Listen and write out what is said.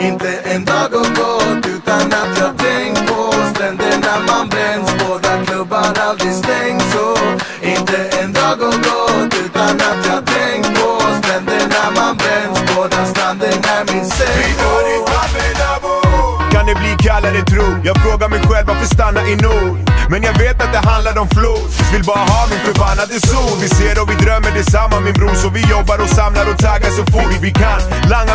Inte en dag har gått utan att jag tänkt på stränderna man bränns, båda klubbar aldrig stängs. Så inte en dag har gått utan att jag tänkt på stränderna man bränns, båda stranden är min säng. Kan det bli kallare tro? Jag frågar mig själv varför stanna i nord. Men jag vet att det handlar om flod. Vill bara ha min förbannade sol. Vi ser och vi drömmer detsamma min bror. Så vi jobbar och samlar och taggar så fort vi kan. Langa min